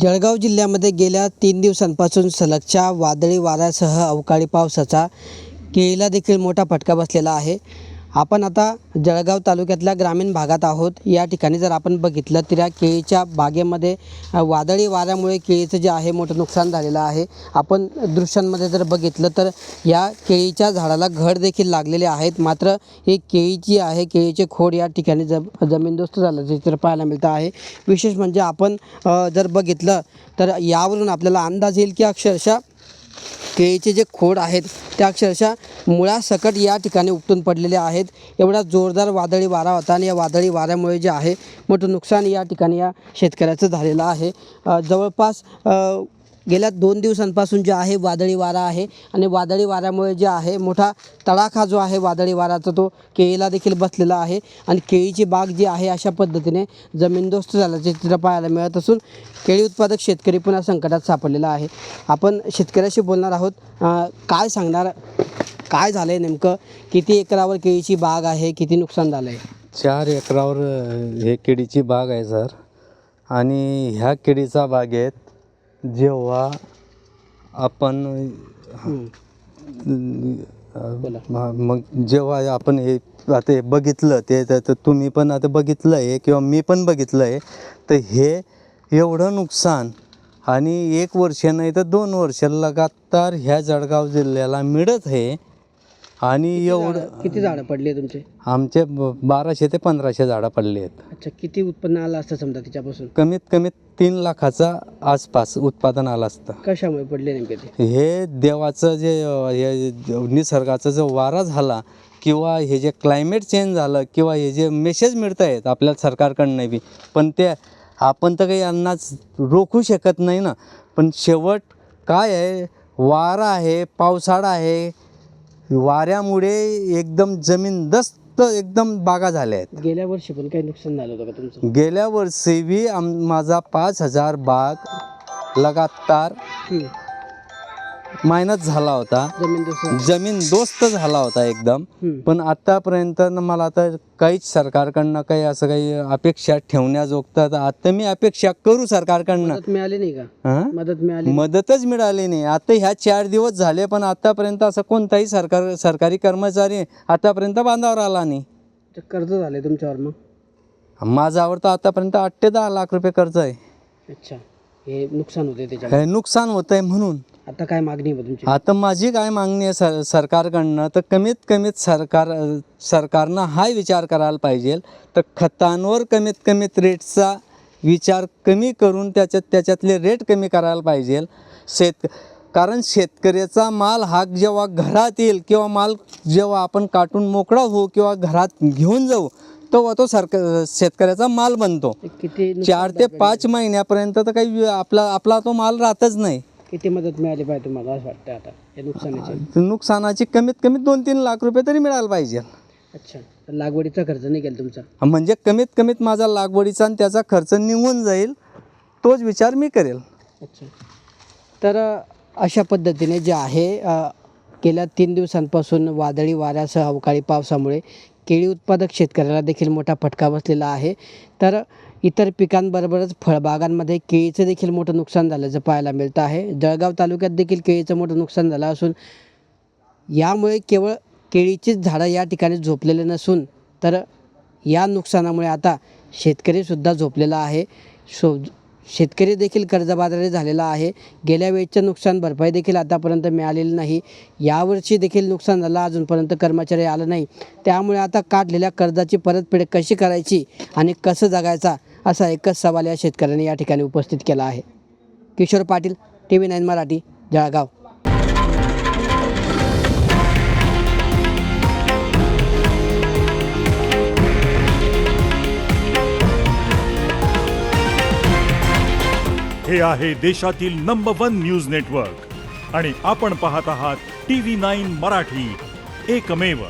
जळगाव जिल्ह्यामध्ये गेल्या 3 दिवसांपासून सलगच्या वादळी वाऱ्यासह अवकाळी पावसाचा केळीला देखील मोठा फटका बसलेला आहे. आपण आता जळगाव तालुक्यातल्या ग्रामीण भागात आहोत. या ठिकाणी जर आपण बघितलं तर या केळीच्या बागेमध्ये वादळी वाऱ्यामुळे केळीचं जे आहे मोठं नुकसान झालेलं आहे. आपण दृश्यांमध्ये जर बघितलं तर या केळीच्या झाडाला घड देखील लागलेले आहेत. मात्र ही केळीची आहे केळीचे खोड या ठिकाणी जमीनदोस्त झाल्याचे चित्र पाहायला मिळतं आहे. विशेष म्हणजे आपण जर बघितलं तर यावरून आपल्याला अंदाज येईल की अक्षरशः केळीचे जे खोड आहेत ते अक्षरशः मुळासकट या ठिकाणी उपटून पडलेले आहेत. एवढा जोरदार वादळी वारा होता आणि या वादळी वाऱ्यामुळे जे आहे मोठं नुकसान या ठिकाणी या शेतकऱ्याचं झालेलं आहे. जवळपास गेल्या 2 दिवसांपासून जे आहे वादळी वारा आहे आणि वादळी वाऱ्यामुळे जे आहे मोठा तडाखा जो आहे वादळी वाऱ्याचा तो केळीला देखील बसलेला आहे आणि केळीची बाग जी आहे अशा पद्धतीने जमीनदोस्त झाल्याचे चित्र पाहायला मिळत असून केळी उत्पादक शेतकरी पुन्हा संकटात सापडलेला आहे. आपण शेतकऱ्याशी बोलणार आहोत. काय सांगणार, काय झालं आहे नेमकं, किती एकरावर केळीची बाग आहे, किती नुकसान झालं आहे? 4 एकरावर हे केळीची बाग आहे सर. आणि ह्या केळीचा बागेत जेव्हा आपण मग जेव्हा आपण हे आता हे बघितलं ते तर तुम्ही पण आता बघितलं आहे किंवा मी पण बघितलं आहे, तर हे एवढं नुकसान आणि 1 वर्ष नाही तर 2 वर्ष लगातार ह्या जळगाव जिल्ह्याला मिळत आहे. आणि एवढं किती झाडं पडली तुमचे? आमचे 1200 ते 1500 झाडं पडली आहेत. अच्छा, किती उत्पन्न आलं असतं समजा त्याच्यापासून? कमीत कमी 3 लाखाचा आसपास उत्पादन आलं असतं. कशामुळे पडले नेमके ते? हे देवाचं जे हे निसर्गाचा जो वारा झाला किंवा हे जे क्लायमेट चेंज झालं किंवा हे जे मेसेज मिळत आहेत आपल्याला सरकारकडनं बी, पण ते आपण तर काही यांनाच रोखू शकत नाही ना. पण शेवट काय आहे, वारा आहे, पावसाळा आहे, वाऱ्यामुळे एकदम जमीनदस्त एकदम बागा झाल्या आहेत. गेल्या वर्षी पण काही नुकसान झालं होतं का तुमचं? गेल्या वर्षी बी माझा 5000 बाग लगातार मायनस झाला होता, जमीनदोस्त झाला होता एकदम. पण आतापर्यंत मला आता काहीच सरकारकडनं काही असं काही अपेक्षा ठेवण्याजोगतं आता मी अपेक्षा करू सरकारकडनं. मदत मिळाली नाही का? मदत मिळाली? मदतच मिळाली नाही. आता ह्या 4 दिवस झाले पण आतापर्यंत असं कोणताही सरकारी कर्मचारी आतापर्यंत बांधावर आला नाही. कर्ज झाले तुमच्यावर? मग माझ्यावर तर आतापर्यंत 8 ते 10 लाख रुपये कर्ज आहे. अच्छा, हे नुकसान होते त्याच्यात? हे नुकसान होत आहे. म्हणून आता काय मागणी आहे तुमची? आता माझी काय मागणी आहे सरकारकडनं, तर कमीत कमीत सरकारनं हा विचार करायला पाहिजे तर खतांवर कमीत कमीत रेटचा विचार कमी करून त्याच्यातले रेट कमी करायला पाहिजे. कारण शेतकऱ्याचा माल हा जेव्हा घरात येईल किंवा माल जेव्हा आपण काटून मोकळा होऊ किंवा घरात घेऊन जाऊ तेव्हा तो शेतकऱ्याचा माल बनतो. 4 ते 5 महिन्यापर्यंत तर काही आपला तो माल राहतच नाही. किती मदत मिळाली पाहिजे तुम्हाला असं वाटतं आता या नुकसानाची कमीत कमी 2-3 लाख रुपये तरी मिळायला पाहिजे. अच्छा, तर लागवडीचा खर्च नाही केला तुमचा? म्हणजे कमीत कमीत माझा लागवडीचा आणि त्याचा खर्च निघून जाईल, तोच विचार मी करेल. अच्छा, तर अशा पद्धतीने जे आहे गेल्या 3 दिवसांपासून वादळी वाऱ्यासह अवकाळी पावसामुळे केळी उत्पादक शेतकऱ्याला देखील मोठा फटका बसलेला आहे. तर इतर पिकांबरोबरच फळबागांमध्ये केळीचं देखील मोठं नुकसान झाल्याचं पाहायला मिळतं आहे. जळगाव तालुक्यात देखील केळीचं मोठं नुकसान झालं असून यामुळे केवळ केळीचीच झाडं या ठिकाणी झोपलेले नसून तर या नुकसानामुळे आता शेतकरीसुद्धा झोपलेला आहे. शेतकरी देखील कर्जबाजारी झालेला आहे. गेल्या वेळेचं नुकसान भरपाई देखील आतापर्यंत मिळालेली नाही. यावर्षी देखील नुकसान झालं, अजूनपर्यंत कर्मचारी आलं नाही. त्यामुळे आता काढलेल्या कर्जाची परतफेड कशी करायची आणि कसं जगायचा असा एकच सवाल या शेतकऱ्यांनी या ठिकाणी उपस्थित केला आहे. किशोर पाटील, TV9 मराठी, जळगाव. हे आहे देशातील नंबर 1 न्यूज नेटवर्क आणि आपण पाहत आहात TV9 मराठी, एकमेव.